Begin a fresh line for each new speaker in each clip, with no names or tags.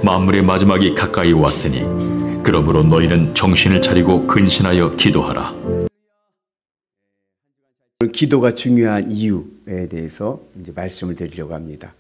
만물의 마지막이 가까이 왔으니 그러므로 너희는 정신을 차리고 근신하여 기도하라.
기도가 중요한 이유에 대해서 이제 말씀을 드리려고 합니다.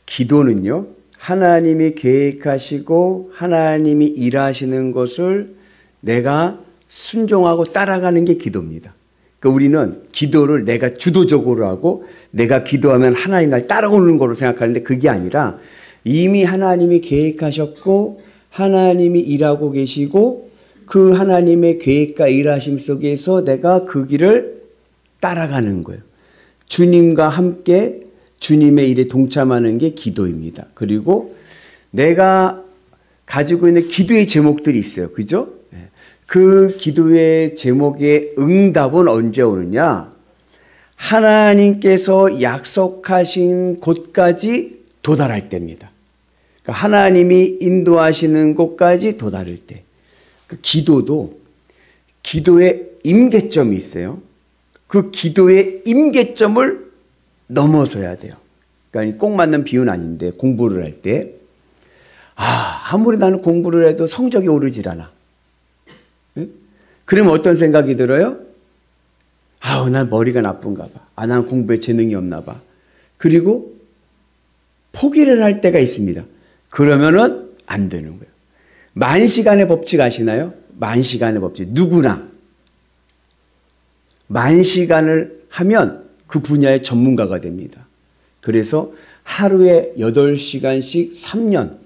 기도는요, 하나님이 계획하시고 하나님이 일하시는 것을 내가 순종하고 따라가는 게 기도입니다. 그러니까 우리는 기도를 내가 주도적으로 하고 내가 기도하면 하나님 날 따라오는 거로 생각하는데 그게 아니라 이미 하나님이 계획하셨고 하나님이 일하고 계시고 그 하나님의 계획과 일하심 속에서 내가 그 길을 따라가는 거예요. 주님과 함께 주님의 일에 동참하는 게 기도입니다. 그리고 내가 가지고 있는 기도의 제목들이 있어요. 그죠? 그 기도의 제목의 응답은 언제 오느냐? 하나님께서 약속하신 곳까지 도달할 때입니다. 그러니까 하나님이 인도하시는 곳까지 도달할 때. 그 기도도 기도의 임계점이 있어요. 그 기도의 임계점을 넘어서야 돼요. 그러니까 꼭 맞는 비유는 아닌데 공부를 할 때 아무리 나는 공부를 해도 성적이 오르질 않아. 그러면 어떤 생각이 들어요? 난 머리가 나쁜가 봐. 난 공부에 재능이 없나 봐. 그리고 포기를 할 때가 있습니다. 그러면은 안 되는 거예요. 만시간의 법칙 아시나요? 만시간의 법칙. 누구나 만시간을 하면 그 분야의 전문가가 됩니다. 그래서 하루에 8시간씩 3년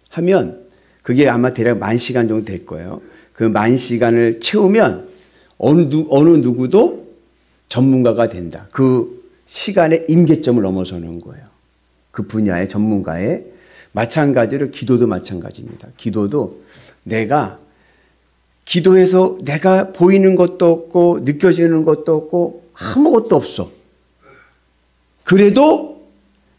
하면 그게 아마 대략 10,000시간 정도 될 거예요. 그 10,000시간을 채우면 어느 누구도 전문가가 된다. 그 시간의 임계점을 넘어서는 거예요. 그 분야의 전문가의. 마찬가지로 기도도 마찬가지입니다. 기도도 내가 기도해서 내가 보이는 것도 없고 느껴지는 것도 없고 아무것도 없어. 그래도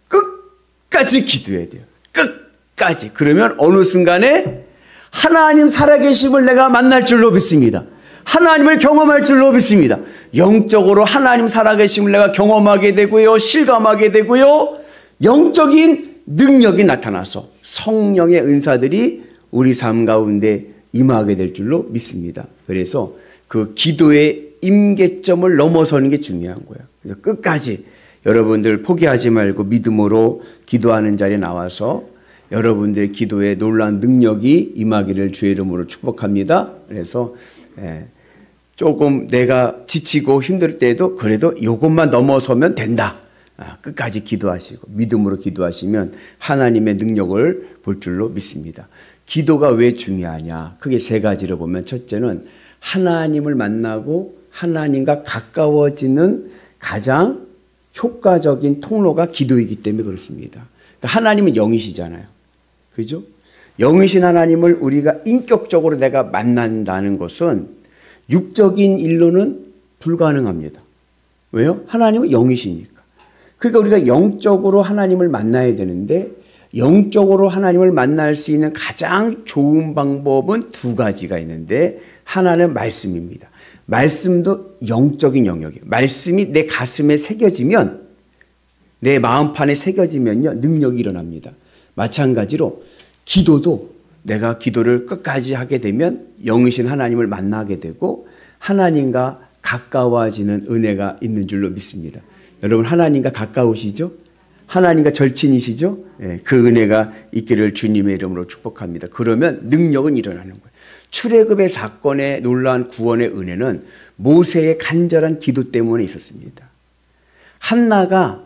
끝까지 기도해야 돼요. 끝까지. 그러면 어느 순간에 하나님 살아계심을 내가 만날 줄로 믿습니다. 하나님을 경험할 줄로 믿습니다. 영적으로 하나님 살아계심을 내가 경험하게 되고요. 실감하게 되고요. 영적인 능력이 나타나서 성령의 은사들이 우리 삶 가운데 임하게 될 줄로 믿습니다. 그래서 그 기도의 임계점을 넘어서는 게 중요한 거예요. 그래서 끝까지 여러분들 포기하지 말고 믿음으로 기도하는 자리에 나와서 여러분들의 기도에 놀라운 능력이 임하기를 주의 이름으로 축복합니다. 그래서 조금 내가 지치고 힘들 때에도 그래도 이것만 넘어서면 된다. 끝까지 기도하시고 믿음으로 기도하시면 하나님의 능력을 볼 줄로 믿습니다. 기도가 왜 중요하냐? 크게 3가지로 보면 첫째는 하나님을 만나고 하나님과 가까워지는 가장 효과적인 통로가 기도이기 때문에 그렇습니다. 그러니까 하나님은 영이시잖아요. 그죠? 영이신 하나님을 우리가 인격적으로 내가 만난다는 것은 육적인 일로는 불가능합니다. 왜요? 하나님은 영이시니까. 그러니까 우리가 영적으로 하나님을 만나야 되는데 영적으로 하나님을 만날 수 있는 가장 좋은 방법은 2가지가 있는데 하나는 말씀입니다. 말씀도 영적인 영역이에요. 말씀이 내 가슴에 새겨지면 내 마음판에 새겨지면요 능력이 일어납니다. 마찬가지로 기도도 내가 기도를 끝까지 하게 되면 영이신 하나님을 만나게 되고 하나님과 가까워지는 은혜가 있는 줄로 믿습니다. 여러분 하나님과 가까우시죠? 하나님과 절친이시죠? 그 은혜가 있기를 주님의 이름으로 축복합니다. 그러면 능력은 일어나는 거예요. 출애굽의 사건의 놀라운 구원의 은혜는 모세의 간절한 기도 때문에 있었습니다. 한나가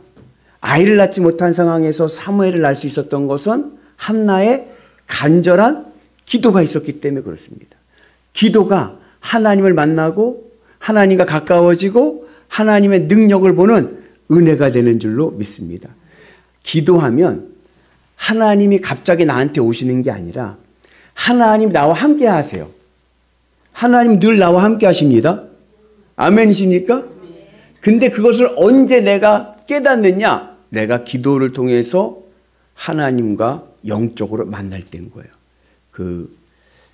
아이를 낳지 못한 상황에서 사무엘을 낳을 수 있었던 것은 한나의 간절한 기도가 있었기 때문에 그렇습니다. 기도가 하나님을 만나고 하나님과 가까워지고 하나님의 능력을 보는 은혜가 되는 줄로 믿습니다. 기도하면 하나님이 갑자기 나한테 오시는 게 아니라 하나님 나와 함께 하세요. 하나님 늘 나와 함께 하십니다. 아멘이십니까? 근데 그것을 언제 내가 깨닫느냐? 내가 기도를 통해서 하나님과 영적으로 만날 때인 거예요. 그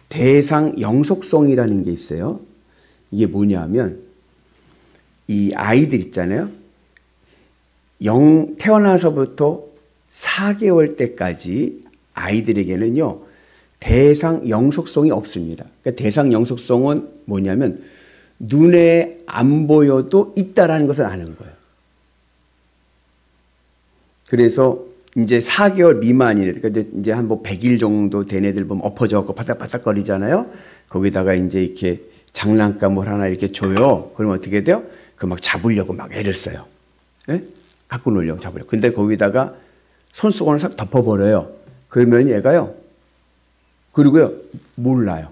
대상 영속성이라는 게 있어요. 이게 뭐냐면 이 아이들 있잖아요. 태어나서부터 4개월 때까지 아이들에게는요, 대상 영속성이 없습니다. 그러니까 대상 영속성은 뭐냐면 눈에 안 보여도 있다라는 것을 아는 거예요. 그래서 이제 4개월 미만이래. 그러니까 이제 한 뭐 100일 정도 된 애들 보면 엎어져갖고 바닥바닥거리잖아요. 거기다가 이제 이렇게 장난감을 하나 이렇게 줘요. 그러면 어떻게 돼요? 그 막 잡으려고 막 애를 써요. 예? 갖고 놀려고 잡으려고. 근데 거기다가 손수건을 싹 덮어버려요. 그러면 얘가요. 그리고요, 몰라요.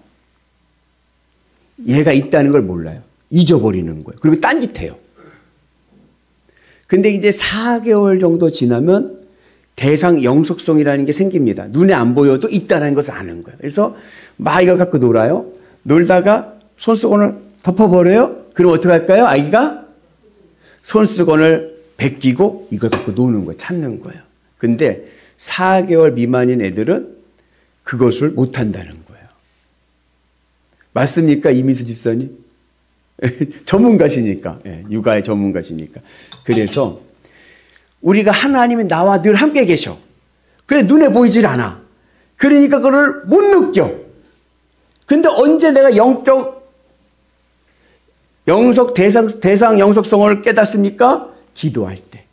얘가 있다는 걸 몰라요. 잊어버리는 거예요. 그리고 딴짓해요. 근데 이제 4개월 정도 지나면 대상 영속성이라는 게 생깁니다. 눈에 안 보여도 있다는 것을 아는 거예요. 그래서 막 이걸 갖고 놀아요. 놀다가 손수건을 덮어버려요. 그럼 어떻게 할까요? 아기가 손수건을 베끼고 이걸 갖고 노는 거예요. 찾는 거예요. 근데 4개월 미만인 애들은 그것을 못한다는 거예요. 맞습니까? 이민수 집사님? 전문가시니까. 육아의 전문가시니까. 그래서 우리가 하나님이 나와 늘 함께 계셔. 근데 눈에 보이질 않아. 그러니까 그걸 못 느껴. 근데 언제 내가 대상 영속성을 깨닫습니까? 기도할 때.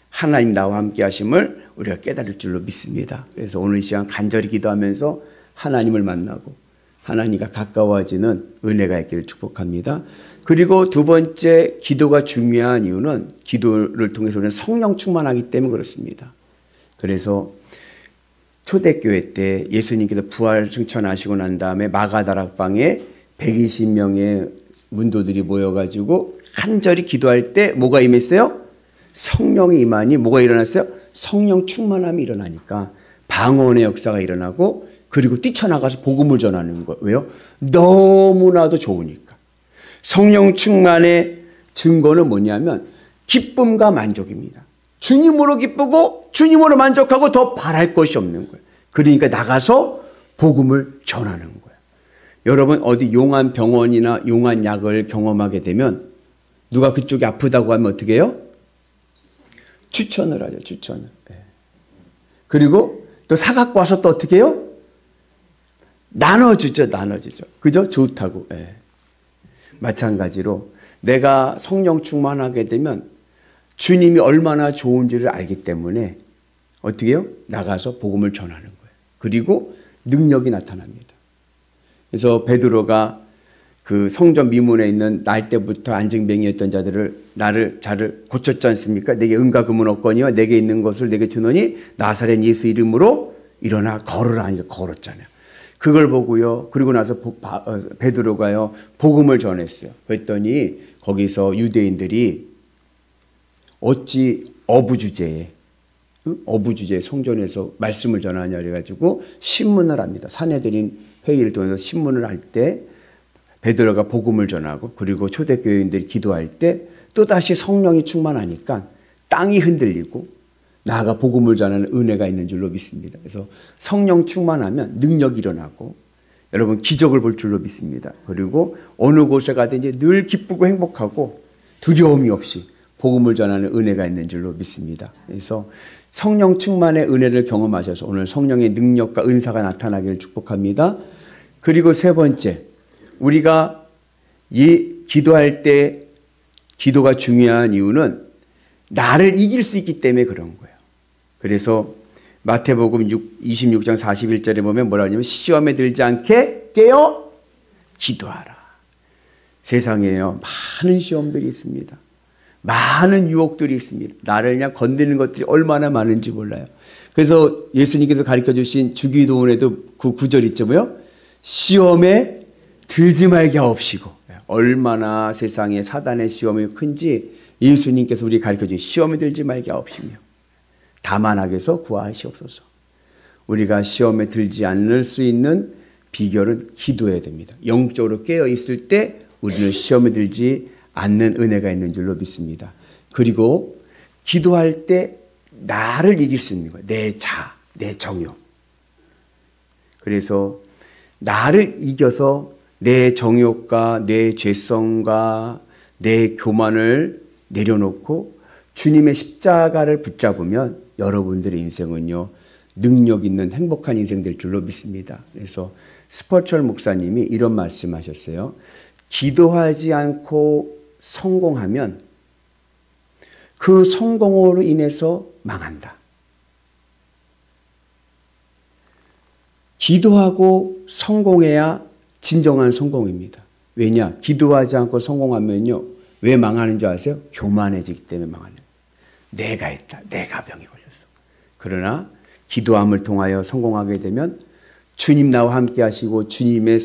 하나님 나와 함께 하심을 우리가 깨달을 줄로 믿습니다. 그래서 오늘 시간 간절히 기도하면서 하나님을 만나고 하나님과 가까워지는 은혜가 있기를 축복합니다. 그리고 두 번째, 기도가 중요한 이유는 기도를 통해서 우리는 성령 충만하기 때문에 그렇습니다. 그래서 초대교회 때 예수님께서 부활 승천하시고 난 다음에 마가다락방에 120명의 문도들이 모여가지고 간절히 기도할 때 뭐가 임했어요? 성령이 임하니 뭐가 일어났어요? 성령 충만함이 일어나니까 방언의 역사가 일어나고 그리고 뛰쳐나가서 복음을 전하는 거예요. 왜요? 너무나도 좋으니까. 성령 충만의 증거는 뭐냐면 기쁨과 만족입니다. 주님으로 기쁘고 주님으로 만족하고 더 바랄 것이 없는 거예요. 그러니까 나가서 복음을 전하는 거예요. 여러분 어디 용한 병원이나 용한 약을 경험하게 되면 누가 그쪽이 아프다고 하면 어떻게 해요? 추천을 하죠. 추천을. 그리고 또 사갖고 와서 또 어떻게 해요? 나눠주죠. 그죠? 좋다고. 마찬가지로 내가 성령 충만하게 되면 주님이 얼마나 좋은지를 알기 때문에 어떻게 해요? 나가서 복음을 전하는 거예요. 그리고 능력이 나타납니다. 그래서 베드로가 그 성전 미문에 있는 날 때부터 안증뱅이였던 자를 고쳤지 않습니까? 내게 은과 금은 없거니와 내게 있는 것을 내게 주노니 나사렛 예수 이름으로 일어나 걸으라 하니까 걸었잖아요. 그걸 보고요. 그리고 나서 베드로가요 복음을 전했어요. 그랬더니 거기서 유대인들이 어찌 어부주제에 성전에서 말씀을 전하냐 그래가지고 신문을 합니다. 사내들인 회의를 통해서 신문을 할 때 베드로가 복음을 전하고 그리고 초대교인들이 기도할 때 또다시 성령이 충만하니까 땅이 흔들리고 나아가 복음을 전하는 은혜가 있는 줄로 믿습니다. 그래서 성령 충만하면 능력이 일어나고 여러분 기적을 볼 줄로 믿습니다. 그리고 어느 곳에 가든지 늘 기쁘고 행복하고 두려움이 없이 복음을 전하는 은혜가 있는 줄로 믿습니다. 그래서 성령 충만의 은혜를 경험하셔서 오늘 성령의 능력과 은사가 나타나기를 축복합니다. 그리고 세 번째, 우리가 기도할 때 기도가 중요한 이유는 나를 이길 수 있기 때문에 그런 거예요. 그래서 마태복음 26장 41절에 보면 뭐라 하냐면 시험에 들지 않게 깨어 기도하라. 세상에요 많은 시험들이 있습니다. 많은 유혹들이 있습니다. 나를 그냥 건드리는 것들이 얼마나 많은지 몰라요. 그래서 예수님께서 가르쳐 주신 주기도문에도 그 구절 있죠. 뭐요? 시험에 들지 말게 하옵시고. 얼마나 세상에 사단의 시험이 큰지 예수님께서 우리 가르쳐 주신 시험에 들지 말게 하옵시며 다만 악에서 구하시옵소서. 우리가 시험에 들지 않을 수 있는 비결은 기도해야 됩니다. 영적으로 깨어 있을 때 우리는 시험에 들지 않는 은혜가 있는 줄로 믿습니다. 그리고 기도할 때 나를 이길 수 있는 거예요. 내 정욕. 그래서 나를 이겨서 내 정욕과 내 죄성과 내 교만을 내려놓고 주님의 십자가를 붙잡으면 여러분들의 인생은요 능력 있는 행복한 인생 될 줄로 믿습니다. 그래서 스퍼철 목사님이 이런 말씀하셨어요. 기도하지 않고 성공하면 그 성공으로 인해서 망한다. 기도하고 성공해야 진정한 성공입니다. 왜냐? 기도하지 않고 성공하면요. 왜 망하는 줄 아세요? 교만해지기 때문에 망하는 거예요. 내가 했다. 내가 병이 걸렸어. 그러나 기도함을 통하여 성공하게 되면 주님 나와 함께 하시고 주님의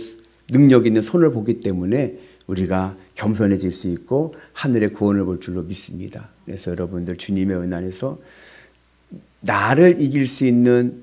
능력 있는 손을 보기 때문에 우리가 겸손해질 수 있고 하늘의 구원을 볼 줄로 믿습니다. 그래서 여러분들 주님의 은혜 안에서 나를 이길 수 있는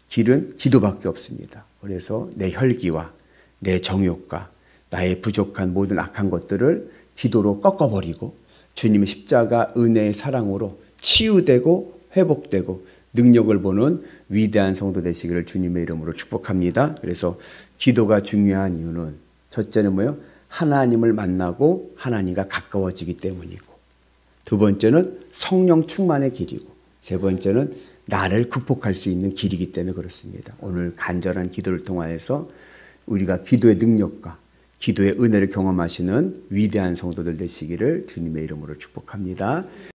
길은 기도밖에 없습니다. 그래서 내 혈기와 내 정욕과 나의 부족한 모든 악한 것들을 기도로 꺾어버리고 주님의 십자가 은혜의 사랑으로 치유되고 회복되고 능력을 보는 위대한 성도 되시기를 주님의 이름으로 축복합니다. 그래서 기도가 중요한 이유는 첫째는 뭐예요? 하나님을 만나고 하나님과 가까워지기 때문이고, 두 번째는 성령 충만의 길이고, 세 번째는 나를 극복할 수 있는 길이기 때문에 그렇습니다. 오늘 간절한 기도를 통하여서 우리가 기도의 능력과 기도의 은혜를 경험하시는 위대한 성도들 되시기를 주님의 이름으로 축복합니다.